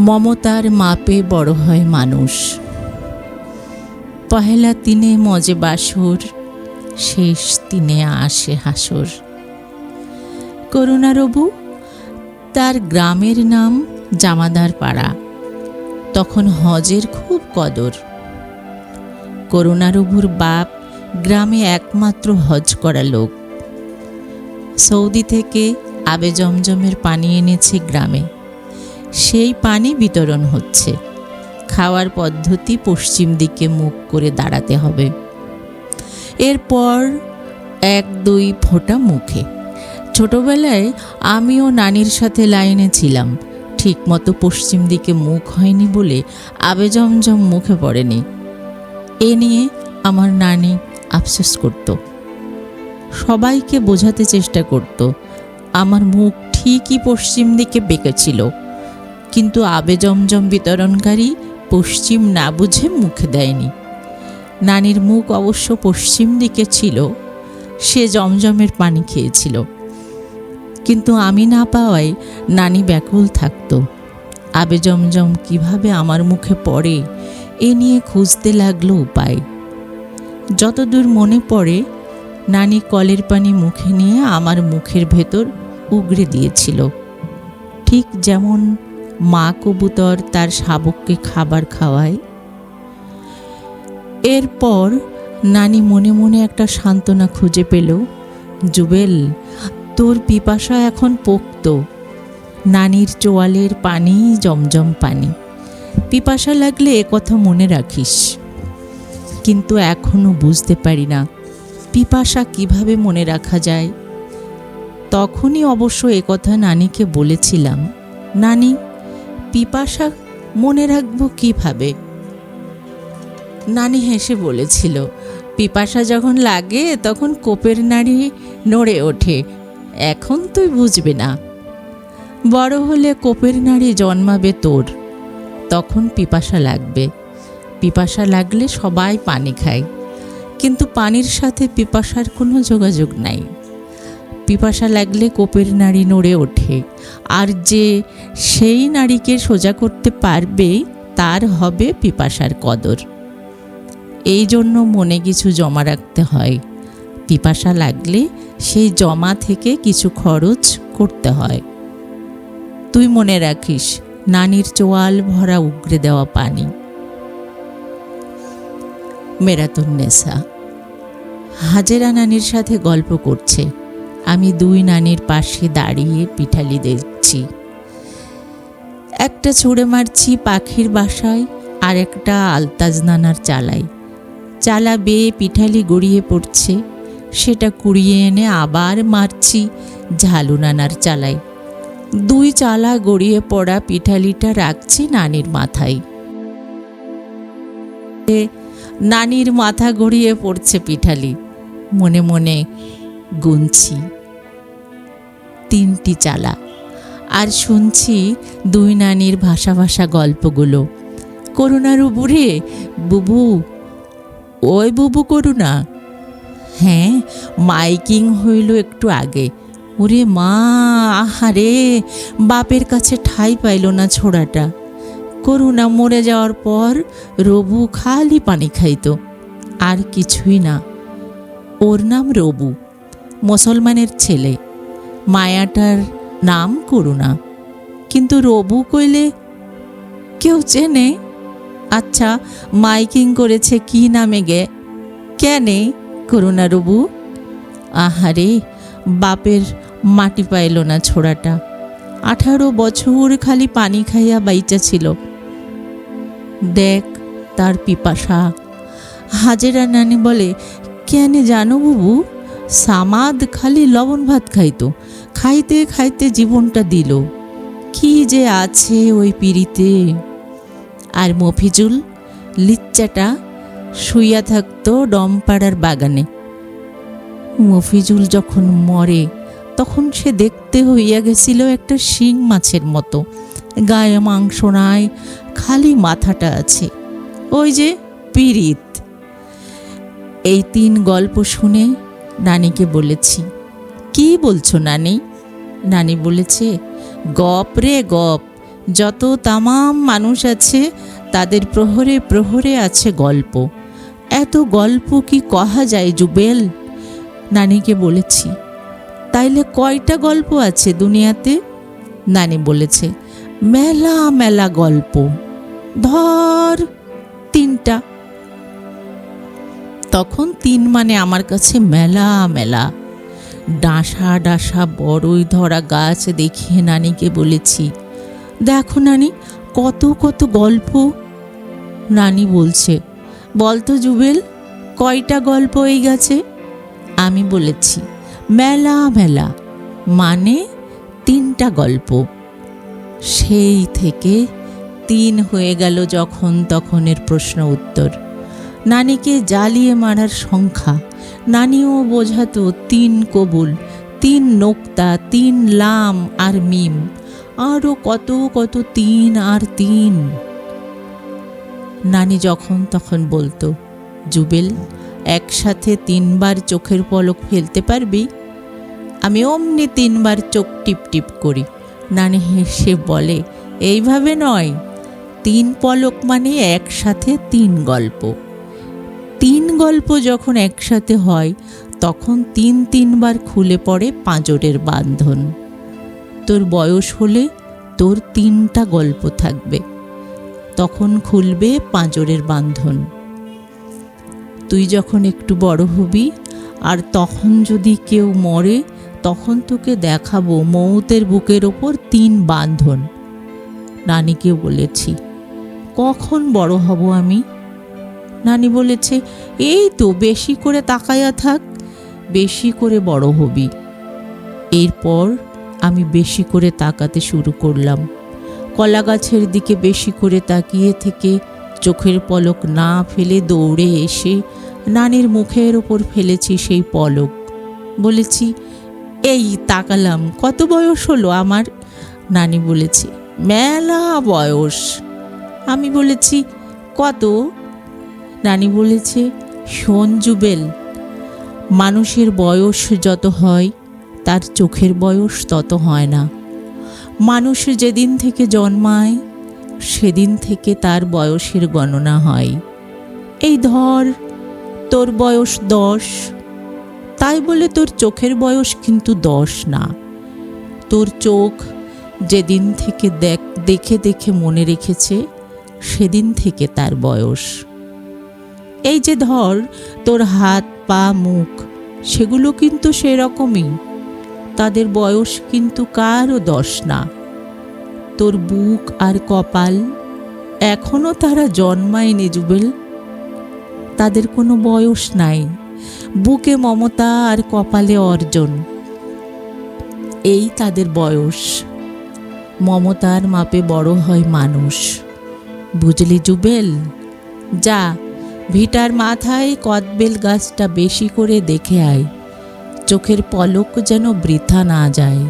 মমতার মাপে বড় হয় মানুষ। পহেলা দিনে মজে বাসর, শেষ দিনে আসে হাসর। করুণারবু, তার গ্রামের নাম জামাদার পাড়া। তখন হজের খুব কদর। করুণারবুর বাপ গ্রামে একমাত্র হজ করা লোক। সৌদি থেকে আবে জমজমের পানি এনেছে গ্রামে। সেই পানি বিতরণ হচ্ছে। খাওয়ার পদ্ধতি পশ্চিম দিকে মুখ করে দাঁড়াতে হবে। এরপর 1-2 ফোঁটা মুখে। ছোটবেলায় আমিও নানির সাথে লাইনে ছিলাম। ঠিকমতো পশ্চিম দিকে মুখ হয়নি বলে আবে জমজম মুখে পড়েনি। এ নিয়ে আমার নানি আফসোস করত। সবাইকে বোঝাতে চেষ্টা করত আমার মুখ ঠিকই পশ্চিম দিকে বেঁকেছিল, কিন্তু আবে জমজম বিতরণকারী পশ্চিম না বুঝে মুখে দেয়নি। নানির মুখ অবশ্য পশ্চিম দিকে ছিল, সে জমজমের পানি খেয়েছিল। কিন্তু আমি না পাওয়ায় নানি ব্যাকুল থাকত। আবে জমজম কিভাবে আমার মুখে পড়ে এ নিয়ে খুঁজতে লাগলো উপায়। যতদূর মনে পড়ে, নানি কলের পানি মুখে নিয়ে আমার মুখের ভেতর উগড়ে দিয়েছিল, ঠিক যেমন মা কবুতর তার শাবককে খাবার খাওয়ায়। এরপর নানি মনে মনে একটা সান্ত্বনা খুঁজে পেল। জুবেল, তোর পিপাসা এখন পোক্ত। নানির চোয়ালের পানি জমজম পানি। পিপাসা লাগলে একথা মনে রাখিস। কিন্তু এখনো বুঝতে পারি না পিপাসা কিভাবে মনে রাখা যায়। তখনই অবশ্য একথা নানিকে বলেছিলাম, নানি, পিপাসা মনে রাখবো কিভাবে? নানি হেসে বলেছিল, পিপাসা যখন লাগে তখন কোপের নাড়ি নড়ে ওঠে। এখন তুই বুঝবে না, বড় হলে কোপের নাড়ি জন্মাবে তোর, তখন পিপাসা লাগবে। পিপাসা লাগলে সবাই পানি খায়, কিন্তু পানির সাথে পিপাসার কোনো যোগাযোগ নাই। পিপাসা লাগলে কোপের নাড়ি নড়ে ওঠে, আর যে সেই নাড়িকে সোজা করতে পারবে তার হবে পিপাসার কদর। এই জন্য মনে কিছু জমা রাখতে হয়। পিপাসা লাগলে সেই জমা থেকে কিছু খরচ করতে হয়। তুই মনে রাখিস, নানির চোয়াল ভরা উগড়ে দেওয়া পানি। মেরাতুন্নেসা। হাজেরা নানির সাথে গল্প করছে। আমি 2 নানির পাশে দাঁড়িয়ে পিঠালি দেখছি। একটা ছুঁড়ে মারছি পাখির বাসায়, আর একটা আলতাজ নানার চালায়। চালা বেয়ে পিঠালি গড়িয়ে পড়ছে, সেটা কুড়িয়ে এনে আবার মারছি ঝালু নানার চালায়। 2 চালা গড়িয়ে পড়া পিঠালিটা রাখছি নানির মাথায়। নানির মাথা গড়িয়ে পড়ছে পিঠালি। মনে মনে গুনছি 3টি চালা, আর শুনছি 2 নানির ভাষা ভাষা গল্পগুলো। করুণারবু রে, বুবু, ওই বুবু করুণা। হ্যাঁ, মাইকিং হইল একটু আগে। ওরে মা, আহারে, বাপের কাছে ঠাঁই পাইল না ছোড়াটা। করুণা মরে যাওয়ার পর রবু খালি পানি খাইত, আর কিছুই না। ওর নাম রবু, মুসলমানের ছেলে। মায়াটার নাম করুণা, কিন্তু রবু কইলে কেউ চেনে? আচ্ছা, মাইকিং করেছে কি নামে গে? কেনে করুণারবু? আহারে, বাপের মাটি পাইল না ছোড়াটা। 18 বছর খালি পানি খাইয়া বাইচা ছিল। দেখ তার পিপাসা। হাজেরা নানি বলে, কেনে জানো বুবু? সামাদ খালি লবণ ভাত খাইতো, খাইতে খাইতে জীবনটা দিল। কি যে আছে ওই পিড়িতে। আর মফিজুল, লিচ্চাটা, শুইয়া থাকতো ডমপাড়ার বাগানে। মফিজুল যখন মরে তখন সে দেখতে হইয়া গেছিল একটা শিং মাছের মতো। গায়ে মাংস নাই, খালি মাথাটা আছে। ওই যে পিরিত। এই 3 গল্প শুনে নানিকে বলেছি, কি বলছো নানি? নানি বলেছে, গপ রে গপ, যত তামাম মানুষ আছে তাদের প্রহরে প্রহরে আছে গল্প। এত গল্প কি কহা যায় জুবেল? নানিকে বলেছি, তাইলে কয়টা গল্প আছে দুনিয়াতে? নানি বলেছে, মেলা মেলা গল্প, ধর 3টা। তখন 3 মানে আমার কাছে মেলা মেলা। ডাঁসা ডাঁসা বড়ই ধরা গাছ দেখিয়ে নানিকে বলেছি, দেখো নানি, কত কত গল্প। নানি বলছে, বলতো জুবেল, কয়টা গল্প এই গাছে? আমি বলেছি, মেলা মেলা, মানে 3টা গল্প। সেই থেকে 3 হয়ে গেল যখন তখনের প্রশ্ন উত্তর। নানিকে জ্বালিয়ে মারার সংখ্যা। নানিও বোঝাতো 3 কবুল, 3 নোক্তা, 3 লাম আর মিম, আরও কত কত 3 আর 3। নানি যখন তখন বলতো, জুবেল, একসাথে 3 বার চোখের পলক ফেলতে পারবি? আমি অমনি 3 বার চোখ টিপ টিপ করি। নানি হেসে বলে, এইভাবে নয়, 3 পলক মানে একসাথে 3 গল্প। 3 গল্প যখন একসাথে হয় তখন 3 বার খুলে পড়ে পাঁজরের বাঁধন। তোর বয়স হলে তোর 3টা গল্প থাকবে, তখন খুলবে পাঁজরের বাঁধন। তুই যখন একটু বড় হবি আর তখন যদি কেউ মরে, তখন তোকে দেখাবো মৌতের বুকের ওপর 3 বাঁধন। নানিকে বলেছি, কখন বড় হব আমি? নানি বলেছে, এই তো বেশি করে তাকায়া থাক, বেশি করে বড় হবি। এরপর আমি বেশি করে তাকাতে শুরু করলাম। কলা গাছের দিকে বেশি করে তাকিয়ে থেকে চোখের পলক না ফেলে দৌড়ে এসে নানির মুখের ওপর ফেলেছি সেই পলক। বলেছি, এই তাকালাম, কত বয়স হলো আমার? নানি বলেছে, মেলা বয়স। আমি বলেছি, কত? নানি বলেছে, শোন জুবেল, মানুষের বয়স যত হয় তার চোখের বয়স তত হয় না। মানুষ যেদিন থেকে জন্মায় সেদিন থেকে তার বয়সের গণনা হয়। এই ধর, তোর বয়স 10, তাই বলে তোর চোখের বয়স কিন্তু 10 না। তোর চোখ যেদিন থেকে দেখে দেখে মনে রেখেছে সেদিন থেকে তার বয়স। এই যে ধর, তোর হাত পা মুখ, সেগুলো কিন্তু সেরকমই, তাদের বয়স কিন্তু কারও 10 না। তোর বুক আর কপাল, এখনো তারা জন্মায়নি জুবেল, তাদের কোনো বয়স নাই। বুকে মমতা আর কপালে অর্জন, এই তাদের বয়স। মমতার মাপে বড় হয় মানুষ, বুঝলি জুবেল? যা, ভিটার মাথায় কদবেল গাছটা বেশি করে দেখে আয়, চোখের পলক যেন বৃথা না যায়।